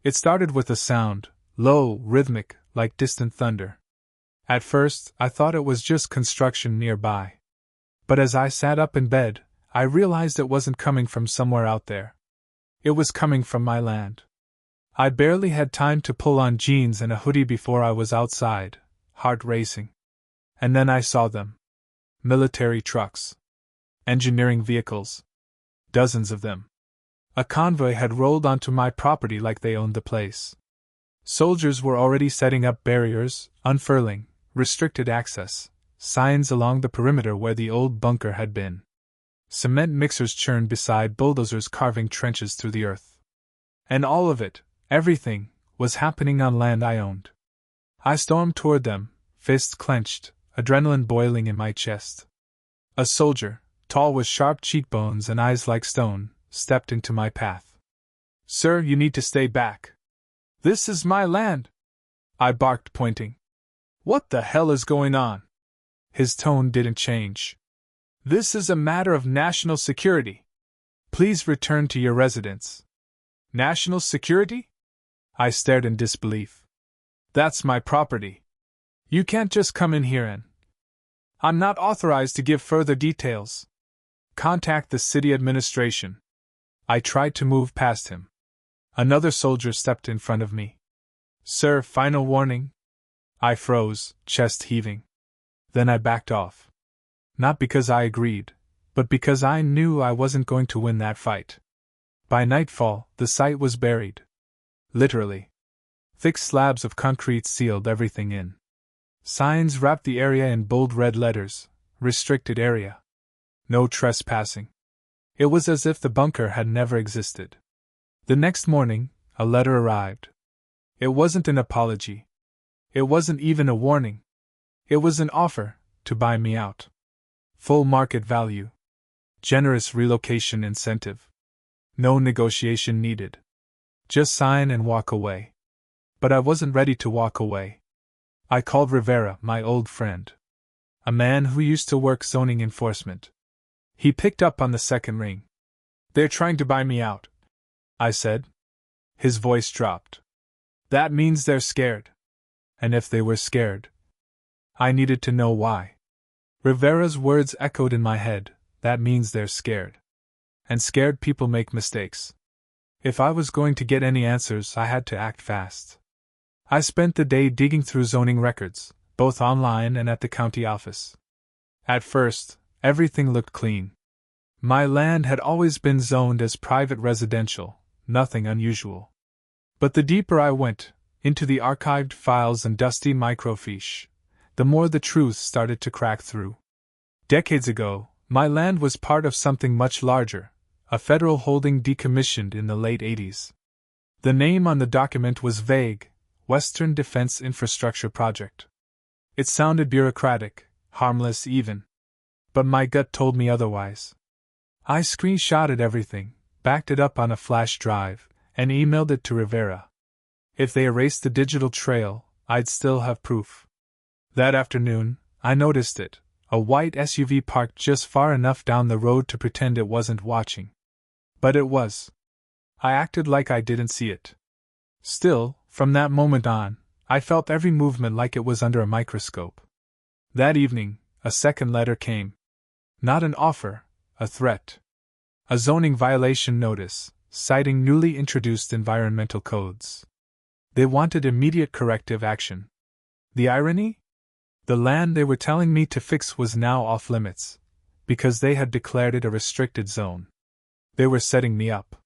It started with a sound, low, rhythmic, like distant thunder. At first, I thought it was just construction nearby. But as I sat up in bed, I realized it wasn't coming from somewhere out there. It was coming from my land. I barely had time to pull on jeans and a hoodie before I was outside, heart racing. And then I saw them. Military trucks. Engineering vehicles. Dozens of them. A convoy had rolled onto my property like they owned the place. Soldiers were already setting up barriers, unfurling, restricted access, signs along the perimeter where the old bunker had been. Cement mixers churned beside bulldozers carving trenches through the earth. And all of it, everything, was happening on land I owned. I stormed toward them, fists clenched, adrenaline boiling in my chest. A soldier, tall with sharp cheekbones and eyes like stone, stepped into my path. "Sir, you need to stay back. This is my land," I barked, pointing. "What the hell is going on?" His tone didn't change. "This is a matter of national security. Please return to your residence." "National security?" I stared in disbelief. "That's my property. You can't just come in here and—" "I'm not authorized to give further details. Contact the city administration." I tried to move past him. Another soldier stepped in front of me. "Sir, final warning." I froze, chest heaving. Then I backed off. Not because I agreed, but because I knew I wasn't going to win that fight. By nightfall, the site was buried. Literally. Thick slabs of concrete sealed everything in. Signs wrapped the area in bold red letters, "Restricted area. No trespassing." It was as if the bunker had never existed. The next morning, a letter arrived. It wasn't an apology. It wasn't even a warning. It was an offer to buy me out. Full market value. Generous relocation incentive. No negotiation needed. Just sign and walk away. But I wasn't ready to walk away. I called Rivera, my old friend. A man who used to work zoning enforcement. He picked up on the second ring. "They're trying to buy me out," I said. His voice dropped. "That means they're scared." And if they were scared, I needed to know why. Rivera's words echoed in my head. That means they're scared. And scared people make mistakes. If I was going to get any answers, I had to act fast. I spent the day digging through zoning records, both online and at the county office. At first, everything looked clean. My land had always been zoned as private residential, nothing unusual. But the deeper I went, into the archived files and dusty microfiche, the more the truth started to crack through. Decades ago, my land was part of something much larger, a federal holding decommissioned in the late 80s. The name on the document was vague, Western Defense Infrastructure Project. It sounded bureaucratic, harmless even. But my gut told me otherwise. I screenshotted everything, backed it up on a flash drive, and emailed it to Rivera. If they erased the digital trail, I'd still have proof. That afternoon, I noticed it, a white SUV parked just far enough down the road to pretend it wasn't watching. But it was. I acted like I didn't see it. Still, from that moment on, I felt every movement like it was under a microscope. That evening, a second letter came. Not an offer, a threat. A zoning violation notice, citing newly introduced environmental codes. They wanted immediate corrective action. The irony? The land they were telling me to fix was now off limits, because they had declared it a restricted zone. They were setting me up.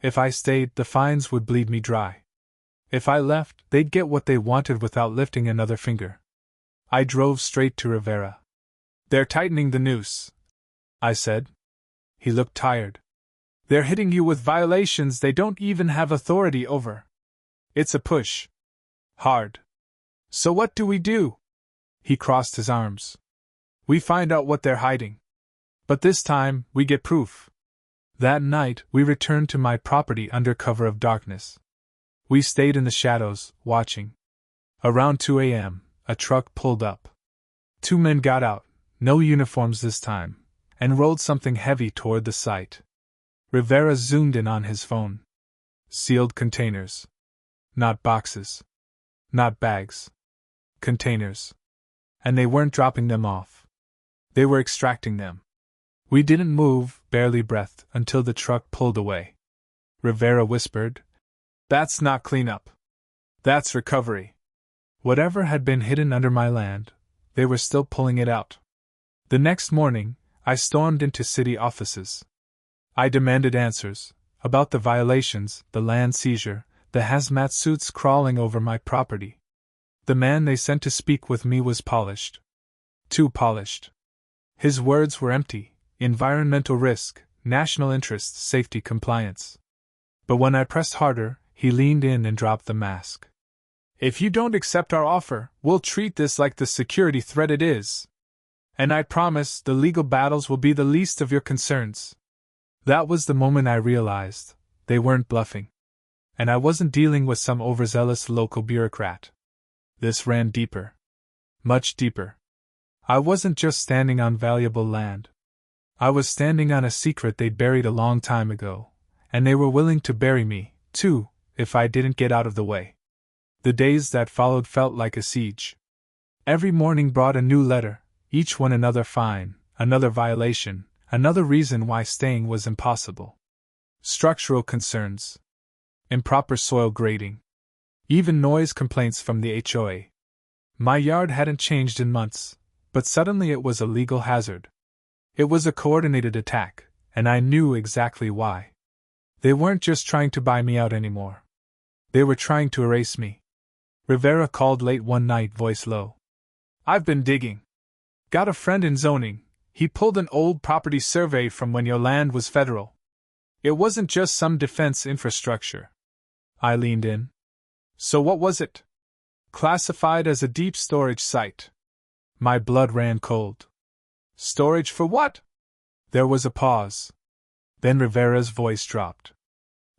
If I stayed, the fines would bleed me dry. If I left, they'd get what they wanted without lifting another finger. I drove straight to Rivera. "They're tightening the noose," I said. He looked tired. "They're hitting you with violations they don't even have authority over. It's a push. Hard. So what do we do?" He crossed his arms. "We find out what they're hiding. But this time, we get proof." That night, we returned to my property under cover of darkness. We stayed in the shadows, watching. Around 2 a.m., a truck pulled up. 2 men got out, no uniforms this time, and rolled something heavy toward the site. Rivera zoomed in on his phone. Sealed containers. Not boxes. Not bags. Containers. And they weren't dropping them off. They were extracting them. We didn't move, barely breathed, until the truck pulled away. Rivera whispered, "That's not cleanup. That's recovery." Whatever had been hidden under my land, they were still pulling it out. The next morning, I stormed into city offices. I demanded answers about the violations, the land seizure, the hazmat suits crawling over my property. The man they sent to speak with me was polished. Too polished. His words were empty: environmental risk, national interest, safety, compliance. But when I pressed harder, he leaned in and dropped the mask. "If you don't accept our offer, we'll treat this like the security threat it is. And I promise the legal battles will be the least of your concerns." That was the moment I realized they weren't bluffing. And I wasn't dealing with some overzealous local bureaucrat. This ran deeper. Much deeper. I wasn't just standing on valuable land. I was standing on a secret they'd buried a long time ago, and they were willing to bury me, too, if I didn't get out of the way. The days that followed felt like a siege. Every morning brought a new letter, each one another fine, another violation, another reason why staying was impossible. Structural concerns. Improper soil grading. Even noise complaints from the HOA. My yard hadn't changed in months, but suddenly it was a legal hazard. It was a coordinated attack, and I knew exactly why. They weren't just trying to buy me out anymore. They were trying to erase me. Rivera called late one night, voice low. "I've been digging. Got a friend in zoning. He pulled an old property survey from when your land was federal. It wasn't just some defense infrastructure." I leaned in. "So what was it?" "Classified as a deep storage site." My blood ran cold. "Storage for what?" There was a pause. Then Rivera's voice dropped.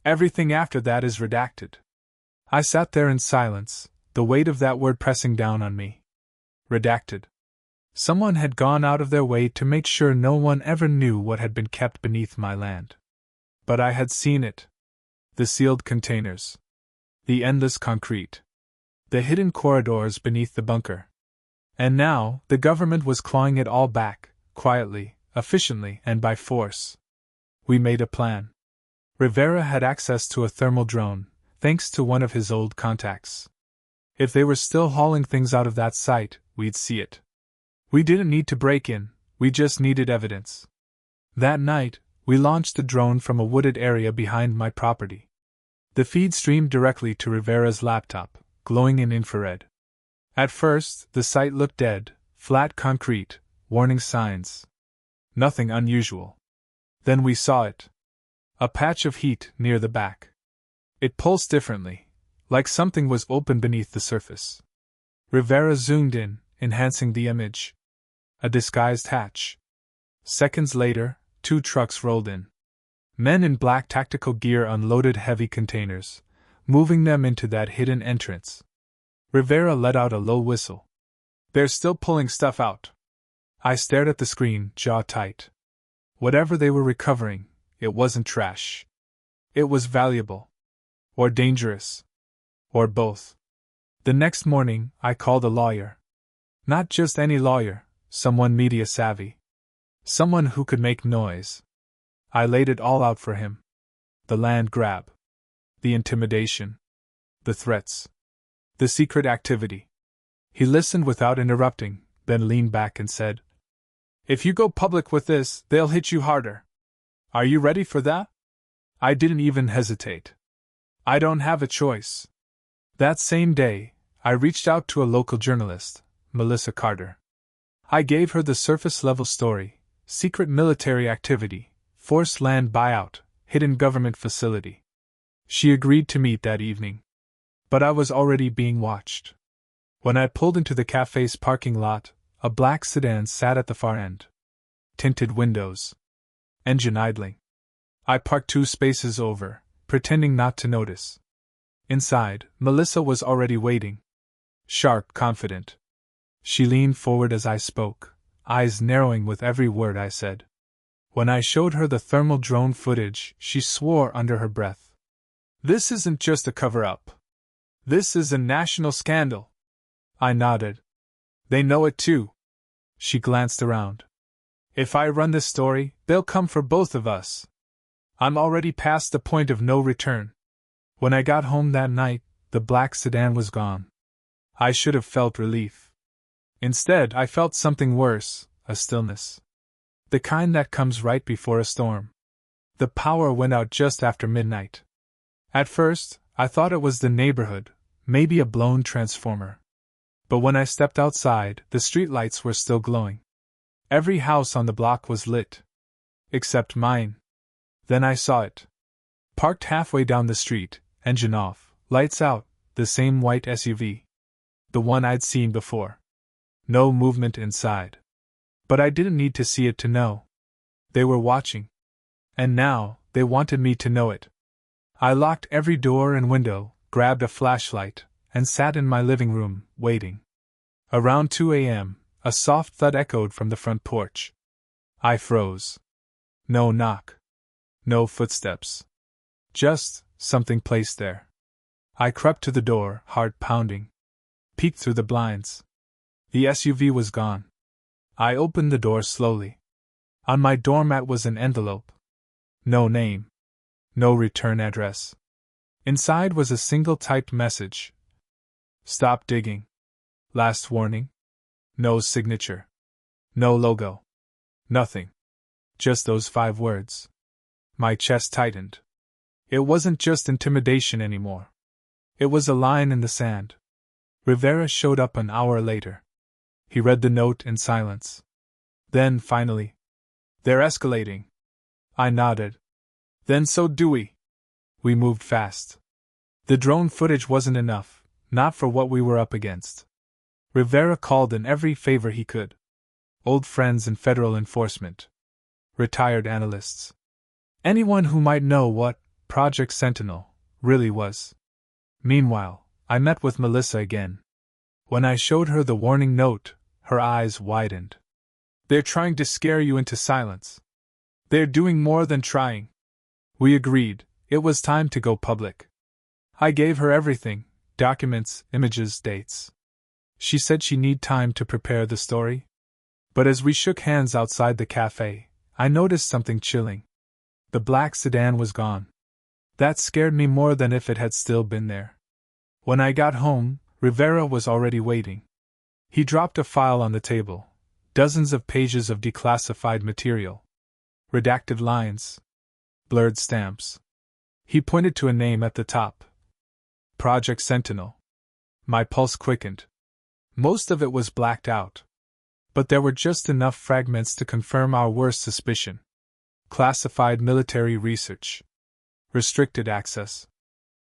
"Everything after that is redacted." I sat there in silence, the weight of that word pressing down on me. Redacted. Someone had gone out of their way to make sure no one ever knew what had been kept beneath my land. But I had seen it. The sealed containers. The endless concrete. The hidden corridors beneath the bunker. And now, the government was clawing it all back, quietly, efficiently, and by force. We made a plan. Rivera had access to a thermal drone, thanks to one of his old contacts. If they were still hauling things out of that site, we'd see it. We didn't need to break in, we just needed evidence. That night, we launched the drone from a wooded area behind my property. The feed streamed directly to Rivera's laptop, glowing in infrared. At first, the site looked dead, flat concrete, warning signs. Nothing unusual. Then we saw it. A patch of heat near the back. It pulsed differently, like something was open beneath the surface. Rivera zoomed in, enhancing the image. A disguised hatch. Seconds later, 2 trucks rolled in. Men in black tactical gear unloaded heavy containers, moving them into that hidden entrance. Rivera let out a low whistle. "They're still pulling stuff out." I stared at the screen, jaw tight. Whatever they were recovering, it wasn't trash. It was valuable. Or dangerous. Or both. The next morning, I called a lawyer. Not just any lawyer, someone media savvy. Someone who could make noise. I laid it all out for him. The land grab. The intimidation. The threats. The secret activity. He listened without interrupting, then leaned back and said, "If you go public with this, they'll hit you harder. Are you ready for that?" I didn't even hesitate. I don't have a choice. That same day, I reached out to a local journalist, Melissa Carter. I gave her the surface-level story: secret military activity, forced land buyout, hidden government facility. She agreed to meet that evening. But I was already being watched. When I pulled into the cafe's parking lot, a black sedan sat at the far end. Tinted windows. Engine idling. I parked 2 spaces over, pretending not to notice. Inside, Melissa was already waiting. Sharp, confident. She leaned forward as I spoke, eyes narrowing with every word I said. When I showed her the thermal drone footage, she swore under her breath. "This isn't just a cover-up. This is a national scandal. I nodded. They know it too. She glanced around. If I run this story, they'll come for both of us. I'm already past the point of no return. When I got home that night, the black sedan was gone. I should have felt relief. Instead, I felt something worse, a stillness. The kind that comes right before a storm. The power went out just after midnight. At first, I thought it was the neighborhood, maybe a blown transformer. But when I stepped outside, the streetlights were still glowing. Every house on the block was lit. Except mine. Then I saw it. Parked halfway down the street, engine off, lights out, the same white SUV. The one I'd seen before. No movement inside. But I didn't need to see it to know. They were watching. And now, they wanted me to know it. I locked every door and window, grabbed a flashlight, and sat in my living room, waiting. Around 2 a.m., a soft thud echoed from the front porch. I froze. No knock. No footsteps. Just something placed there. I crept to the door, heart pounding. Peeked through the blinds. The SUV was gone. I opened the door slowly. On my doormat was an envelope. No name. No return address. Inside was a single typed message. Stop digging. Last warning. No signature. No logo. Nothing. Just those 5 words. My chest tightened. It wasn't just intimidation anymore. It was a line in the sand. Rivera showed up an hour later. He read the note in silence. Then, finally, "They're escalating." I nodded. "Then so do we." We moved fast. The drone footage wasn't enough, not for what we were up against. Rivera called in every favor he could. Old friends in federal enforcement. Retired analysts. Anyone who might know what Project Sentinel really was. Meanwhile, I met with Melissa again. When I showed her the warning note, her eyes widened. "They're trying to scare you into silence. They're doing more than trying." We agreed, it was time to go public. I gave her everything, documents, images, dates. She said she'd need time to prepare the story. But as we shook hands outside the cafe, I noticed something chilling. The black sedan was gone. That scared me more than if it had still been there. When I got home, Rivera was already waiting. He dropped a file on the table, dozens of pages of declassified material. Redacted lines. Blurred stamps. He pointed to a name at the top. Project Sentinel. My pulse quickened. Most of it was blacked out. But there were just enough fragments to confirm our worst suspicion. Classified military research. Restricted access.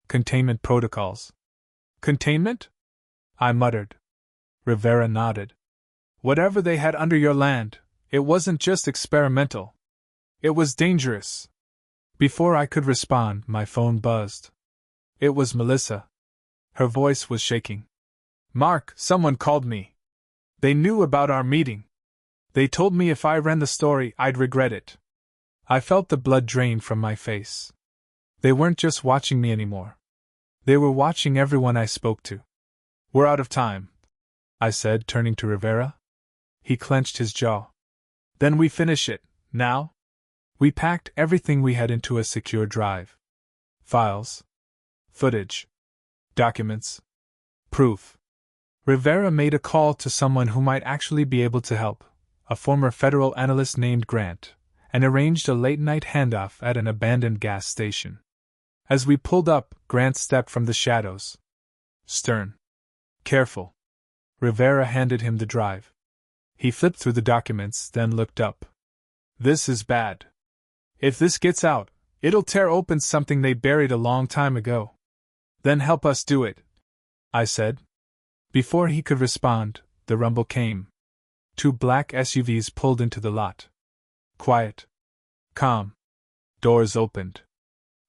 Containment protocols. Containment? I muttered. Rivera nodded. Whatever they had under your land, it wasn't just experimental. It was dangerous. Before I could respond, my phone buzzed. It was Melissa. Her voice was shaking. "Mark, someone called me. They knew about our meeting. They told me if I ran the story, I'd regret it." I felt the blood drain from my face. They weren't just watching me anymore. They were watching everyone I spoke to. "We're out of time," I said, turning to Rivera. He clenched his jaw. "Then we finish it, now?" We packed everything we had into a secure drive. Files. Footage. Documents. Proof. Rivera made a call to someone who might actually be able to help, a former federal analyst named Grant, and arranged a late-night handoff at an abandoned gas station. As we pulled up, Grant stepped from the shadows. Stern. Careful. Rivera handed him the drive. He flipped through the documents, then looked up. "This is bad. If this gets out, it'll tear open something they buried a long time ago." "Then help us do it," I said. Before he could respond, the rumble came. 2 black SUVs pulled into the lot. Quiet. Calm. Doors opened.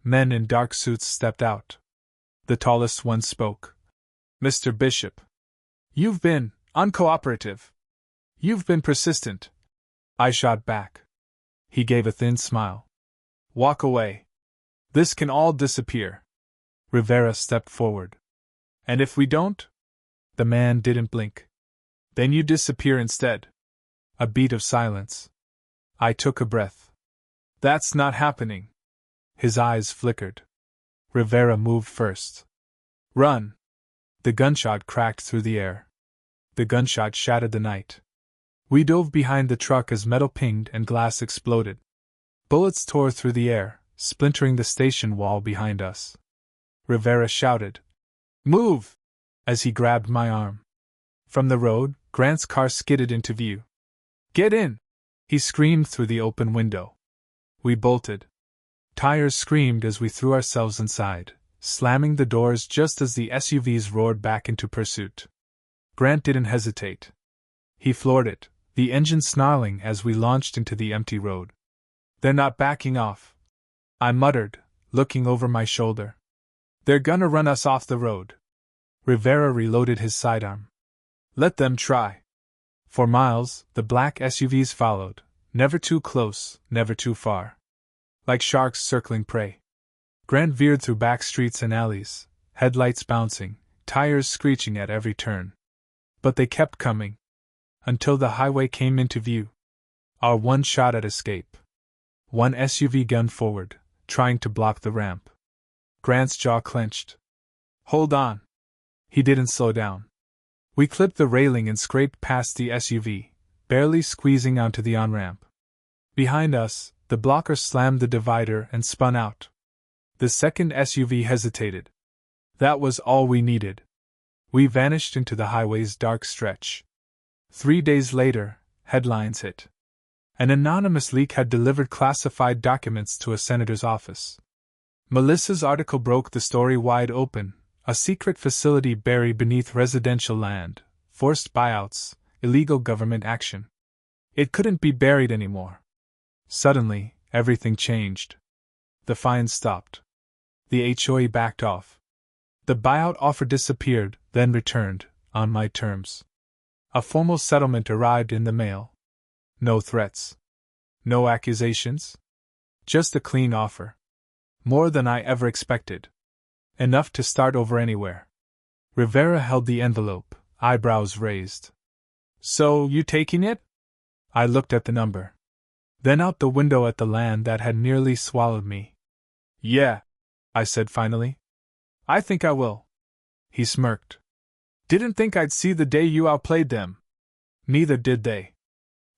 Men in dark suits stepped out. The tallest one spoke. "Mr. Bishop. You've been uncooperative. You've been persistent." I shot back. He gave a thin smile. "Walk away. This can all disappear." Rivera stepped forward. And if we don't? The man didn't blink. Then you disappear instead. A beat of silence. I took a breath. That's not happening. His eyes flickered. Rivera moved first. Run! The gunshot cracked through the air. The gunshot shattered the night. We dove behind the truck as metal pinged and glass exploded. Bullets tore through the air, splintering the station wall behind us. Rivera shouted, "Move!" as he grabbed my arm. From the road, Grant's car skidded into view. "Get in!" he screamed through the open window. We bolted. Tires screamed as we threw ourselves inside, slamming the doors just as the SUVs roared back into pursuit. Grant didn't hesitate. He floored it, the engine snarling as we launched into the empty road. "They're not backing off," I muttered, looking over my shoulder. "They're gonna run us off the road." Rivera reloaded his sidearm. "Let them try." For miles, the black SUVs followed, never too close, never too far. Like sharks circling prey. Grant veered through back streets and alleys, headlights bouncing, tires screeching at every turn. But they kept coming. Until the highway came into view. Our one shot at escape. One SUV gunned forward, trying to block the ramp. Grant's jaw clenched. "Hold on." He didn't slow down. We clipped the railing and scraped past the SUV, barely squeezing onto the on-ramp. Behind us, the blocker slammed the divider and spun out. The second SUV hesitated. That was all we needed. We vanished into the highway's dark stretch. 3 days later, headlines hit. An anonymous leak had delivered classified documents to a senator's office. Melissa's article broke the story wide open. A secret facility buried beneath residential land, forced buyouts, illegal government action. It couldn't be buried anymore. Suddenly, everything changed. The fines stopped. The HOA backed off. The buyout offer disappeared, then returned, on my terms. A formal settlement arrived in the mail. No threats. No accusations. Just a clean offer. More than I ever expected. Enough to start over anywhere. Rivera held the envelope, eyebrows raised. "So, you taking it?" I looked at the number. Then out the window at the land that had nearly swallowed me. "Yeah," I said finally. "I think I will." He smirked. "Didn't think I'd see the day you outplayed them." Neither did they.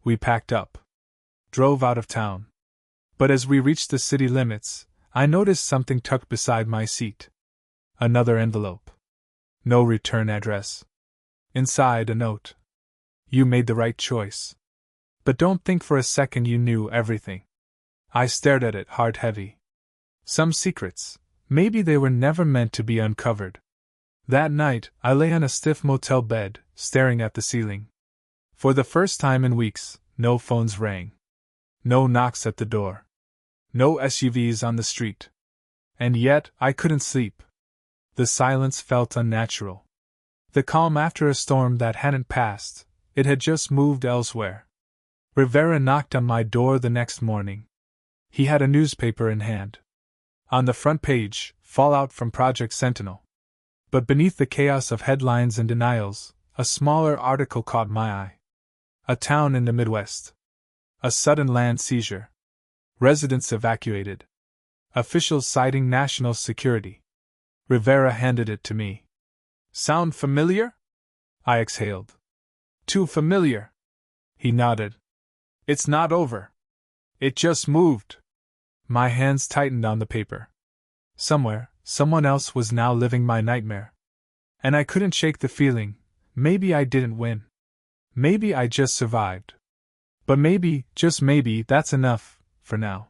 We packed up. Drove out of town. But as we reached the city limits, I noticed something tucked beside my seat. Another envelope. No return address. Inside, a note. "You made the right choice. But don't think for a second you knew everything." I stared at it, heart heavy. Some secrets, maybe they were never meant to be uncovered. That night, I lay on a stiff motel bed, staring at the ceiling. For the first time in weeks, no phones rang. No knocks at the door. No SUVs on the street. And yet, I couldn't sleep. The silence felt unnatural. The calm after a storm that hadn't passed, it had just moved elsewhere. Rivera knocked on my door the next morning. He had a newspaper in hand. On the front page, fallout from Project Sentinel. But beneath the chaos of headlines and denials, a smaller article caught my eye. A town in the Midwest. A sudden land seizure. Residents evacuated. Officials citing national security. Rivera handed it to me. "Sound familiar?" I exhaled. "Too familiar." He nodded. "It's not over. It just moved." My hands tightened on the paper. Somewhere, someone else was now living my nightmare. And I couldn't shake the feeling, maybe I didn't win. Maybe I just survived. But maybe, just maybe, that's enough, for now.